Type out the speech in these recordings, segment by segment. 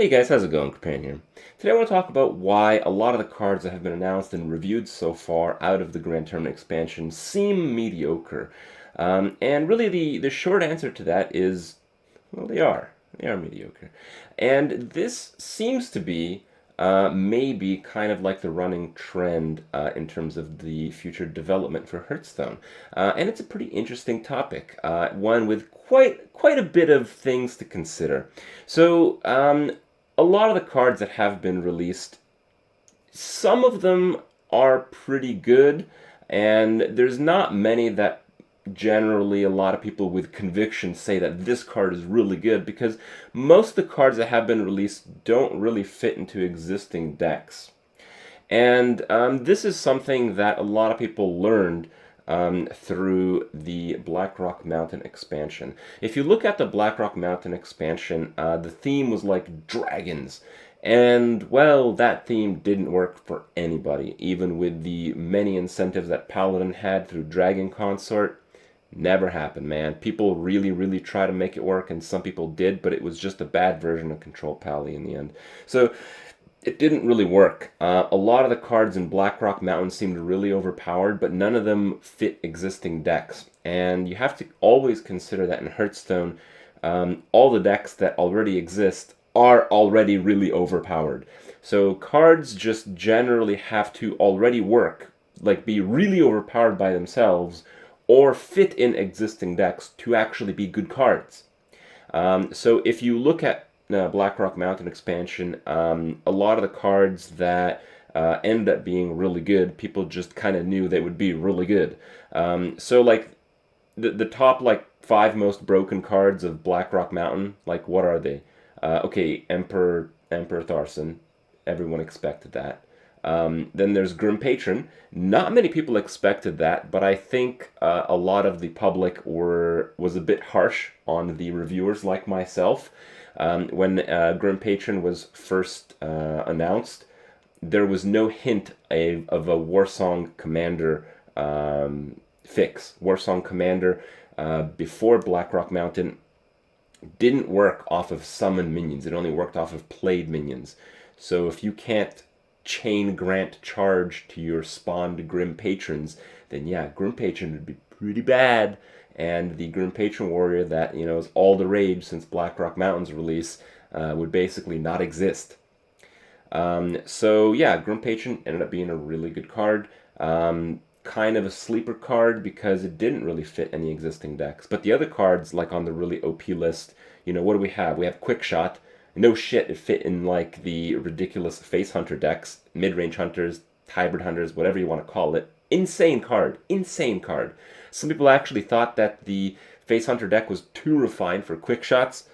Hey guys, how's it going? Companion here. Today I want to talk about why a lot of the cards that have been announced and reviewed so far out of the Grand Tournament expansion seem mediocre. And really the short answer to that is, well, they are. They are mediocre. And this seems to be maybe kind of like the running trend in terms of the future development for Hearthstone. And it's a pretty interesting topic, one with quite a bit of things to consider. So, a lot of the cards that have been released, some of them are pretty good, and there's not many that generally a lot of people with conviction say that this card is really good because most of the cards that have been released don't really fit into existing decks. And this is something that a lot of people learned through the Blackrock Mountain expansion. If you look at the Blackrock Mountain expansion, the theme was like dragons. And, well, that theme didn't work for anybody, even with the many incentives that Paladin had through Dragon Consort. Never happened, man. People really tried to make it work, and some people did, but it was just a bad version of Control Pally in the end. So, it didn't really work. A lot of the cards in Blackrock Mountain seemed really overpowered, but none of them fit existing decks. And you have to always consider that in Hearthstone, all the decks that already exist are already really overpowered. So cards just generally have to already work, like be really overpowered by themselves, or fit in existing decks to actually be good cards. So if you look at Blackrock Mountain expansion, a lot of the cards that ended up being really good, people just kind of knew they would be really good. So like the top like five most broken cards of Blackrock Mountain, like what are they? Okay, Emperor Tharson, everyone expected that. Then there's Grim Patron. Not many people expected that, but I think a lot of the public was a bit harsh on the reviewers, like myself. When Grim Patron was first announced, there was no hint of a Warsong Commander fix. Warsong Commander before Blackrock Mountain didn't work off of summon minions. It only worked off of played minions. So if you can't chain grant charge to your spawned Grim Patrons, then yeah, Grim Patron would be pretty bad. And the Grim Patron Warrior that, is all the rage since Blackrock Mountain's release would basically not exist. So yeah, Grim Patron ended up being a really good card. Kind of a sleeper card because it didn't really fit any existing decks. But the other cards, like on the really OP list, what do we have? We have Quick Shot. No shit, it fit in like the ridiculous Face Hunter decks, mid-range hunters, hybrid hunters, whatever you want to call it. Insane card. Insane card. Some people actually thought that the Face Hunter deck was too refined for quick shots.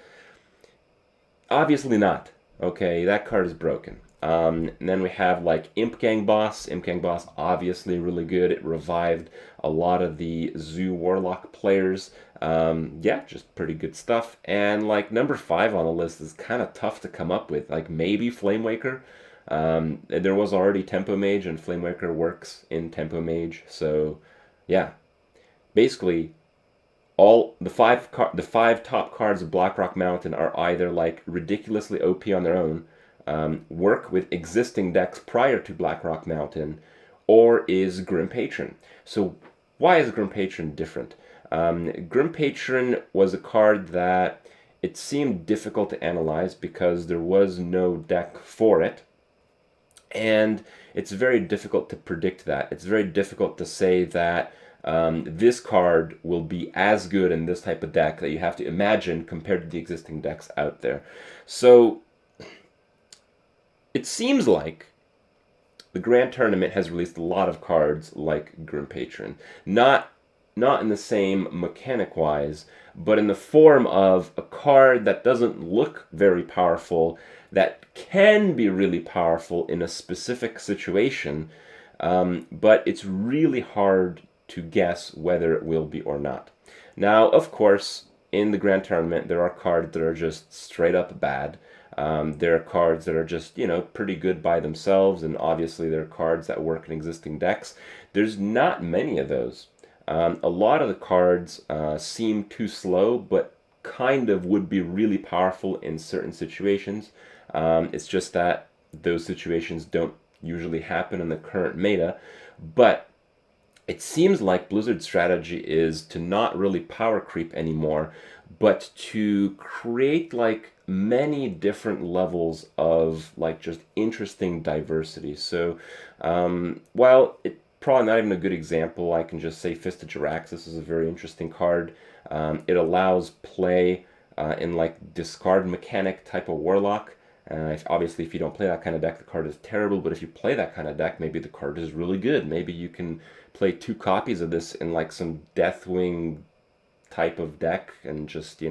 Obviously not. Okay, that card is broken. And then we have like Imp Gang Boss. Imp Gang Boss, obviously really good. It revived a lot of the Zoo Warlock players. Yeah, just pretty good stuff. And like number 5 on the list is kind of tough to come up with. Like maybe Flamewaker. There was already Tempo Mage, and Flamewaker works in Tempo Mage. So, yeah, basically the five top cards of Blackrock Mountain are either like ridiculously OP on their own, work with existing decks prior to Blackrock Mountain, or is Grim Patron. So why is Grim Patron different? Grim Patron was a card that it seemed difficult to analyze because there was no deck for it. And it's very difficult to predict that. It's very difficult to say that this card will be as good in this type of deck that you have to imagine compared to the existing decks out there. So it seems like the Grand Tournament has released a lot of cards like Grim Patron. Not in the same mechanic-wise, but in the form of a card that doesn't look very powerful, that can be really powerful in a specific situation, but it's really hard to guess whether it will be or not. Now, of course, in the Grand Tournament, there are cards that are just straight up bad. There are cards that are just, pretty good by themselves, and obviously there are cards that work in existing decks. There's not many of those. A lot of the cards seem too slow, but kind of would be really powerful in certain situations. It's just that those situations don't usually happen in the current meta. But it seems like Blizzard's strategy is to not really power creep anymore, but to create like many different levels of like just interesting diversity. So while it probably not even a good example, I can just say Fist of Jaraxxus is a very interesting card. It allows play in like discard mechanic type of Warlock. Obviously, if you don't play that kind of deck, the card is terrible. But if you play that kind of deck, maybe the card is really good. Maybe you can play 2 copies of this in like some Deathwing type of deck and just,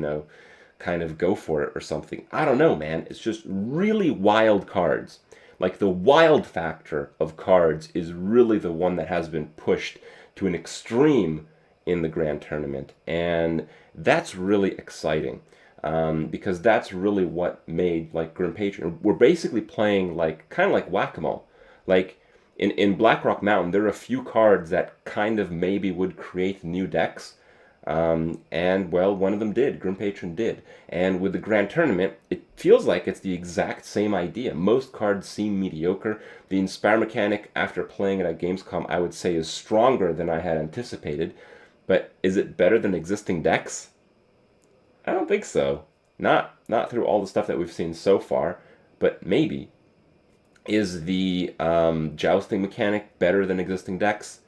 kind of go for it or something. I don't know, man. It's just really wild cards. Like the wild factor of cards is really the one that has been pushed to an extreme in the Grand Tournament. And that's really exciting. Because that's really what made like Grim Patron. We're basically playing like kind of like whack-a-mole. Like in Blackrock Mountain, there are a few cards that kind of maybe would create new decks. And well, one of them did. Grim Patron did. And with the Grand Tournament, it feels like it's the exact same idea. Most cards seem mediocre. The Inspire mechanic, after playing it at Gamescom, I would say is stronger than I had anticipated. But is it better than existing decks? I don't think so. Not through all the stuff that we've seen so far, but maybe. Is the jousting mechanic better than existing decks?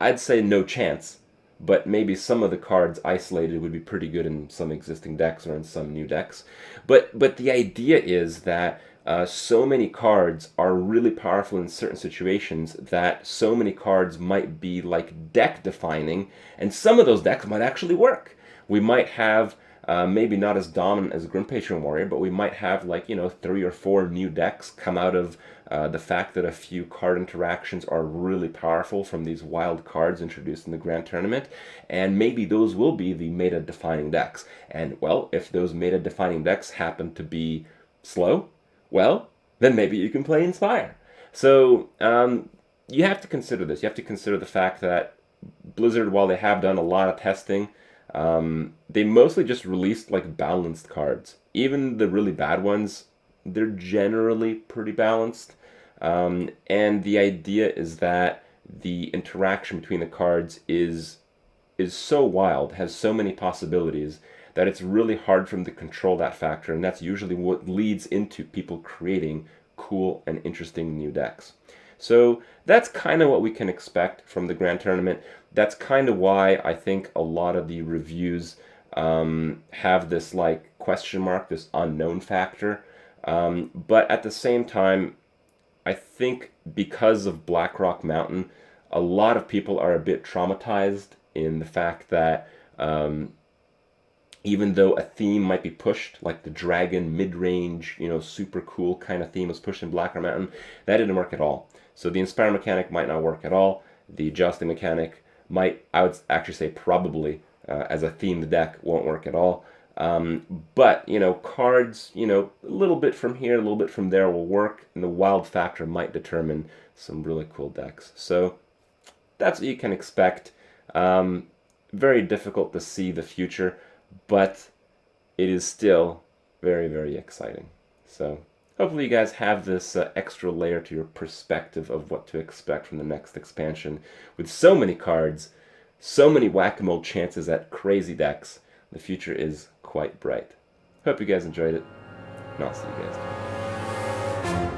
I'd say no chance, but maybe some of the cards isolated would be pretty good in some existing decks or in some new decks. But the idea is that so many cards are really powerful in certain situations that so many cards might be like deck defining, and some of those decks might actually work. We might have maybe not as dominant as Grim Patron Warrior, but we might have like 3 or 4 new decks come out of the fact that a few card interactions are really powerful from these wild cards introduced in the Grand Tournament, and maybe those will be the meta-defining decks. And well, if those meta-defining decks happen to be slow, well, then maybe you can play Inspire. So you have to consider this. You have to consider the fact that Blizzard, while they have done a lot of testing, they mostly just released like balanced cards. Even the really bad ones, they're generally pretty balanced. And the idea is that the interaction between the cards is so wild, has so many possibilities, that it's really hard for them to control that factor, and that's usually what leads into people creating cool and interesting new decks. So that's kind of what we can expect from the Grand Tournament. That's kind of why I think a lot of the reviews have this like question mark, this unknown factor. But at the same time, I think because of Blackrock Mountain, a lot of people are a bit traumatized in the fact that even though a theme might be pushed, like the dragon mid-range, super cool kind of theme was pushed in Blackrock Mountain, that didn't work at all. So the Inspire mechanic might not work at all. The Jousting mechanic might, I would actually say probably, as a themed deck, won't work at all. But, cards, a little bit from here, a little bit from there will work, and the wild factor might determine some really cool decks. So that's what you can expect. Very difficult to see the future, but it is still very, very exciting. So hopefully you guys have this extra layer to your perspective of what to expect from the next expansion. With so many cards, so many whack-a-mole chances at crazy decks, the future is quite bright. Hope you guys enjoyed it, and I'll see you guys tomorrow.